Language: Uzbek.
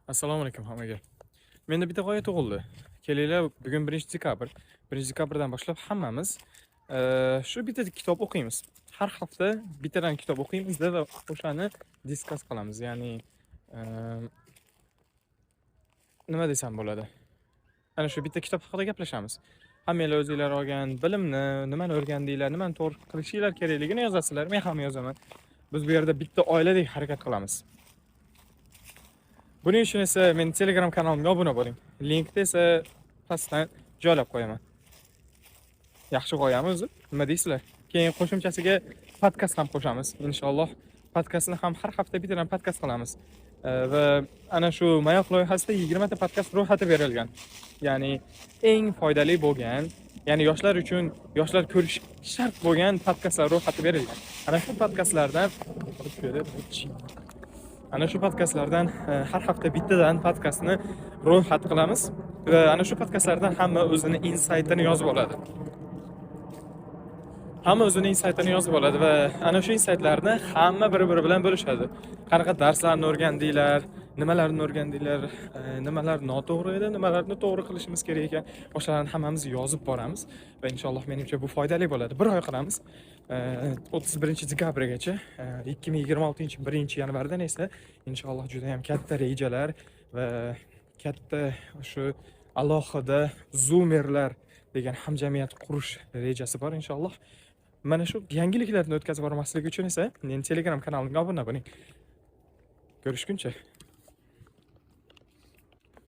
Assalomu alaykum hammaga. Menda bitta g'oya tug'ildi. Kelinglar, bugun 1-dekabr. 1-dekabrdan boshlab hammamiz shu bitta kitob o'qiymiz. Har hafta bittadan kitob o'qiymiz va o'shani diskus qilamiz. Ya'ni e, nima desam bo'ladi? Ana shu bitta kitob haqida gaplashamiz. Hammanglar o'zingizlar olgan bilimni, nimani o'rgandinglar, nimani to'g'ri qilishinglar kerakligini yozasizlar. Men ham yozaman. Biz bu yerda bitta oiladek harakat qilamiz. Buning uchun esa men Telegram kanalimga obuna bo'ling. Linkni esa pastdan joylab qo'yaman. Yaxshi g'oyami o'zi? Nima deysizlar? Keyin qo'shimchasiga podkast ham qo'shamiz. Inshaalloh podkastni ham har hafta bittadan podkast qilamiz. Va ana shu Mayoq loyihasida 20 ta podkast ro'yxati berilgan. Ya'ni eng foydali bo'lgan, ya'ni yoshlar uchun, yoshlar ko'rish shart bo'lgan podkastlar ro'yxati berilgan. Ana shu podkastlardan har hafta bittadan podkastni ro'yxat qilamiz va ana shu podkastlardan hamma o'zini insaytini yozib oladi. Hamma o'zining insaytini yozib oladi va ana shu insaytlarni hamma bir-biri bilan bo'lishadi. Qanaqa darslarni o'rgandinglar, nimalarni o'rgandinglar, nimalar noto'g'ri edi, nimalarni to'g'ri qilishimiz kerak ekan, o'shalarni hammamiz yozib boramiz va inshaalloh menimcha bu foydali bo'ladi. Bir oy qilamiz. 31-dekabrgacha, 2026 1-yanvardan esa inshaalloh juda ham katta rejalar va katta shu alohida zoomerlar degan hamjamiyat qurish rejasi bor inshaalloh. Mana shu yangiliklarni o'tkazib bormaslik uchun esa men Telegram kanalimga obuna bo'ling. Ko'rishguncha.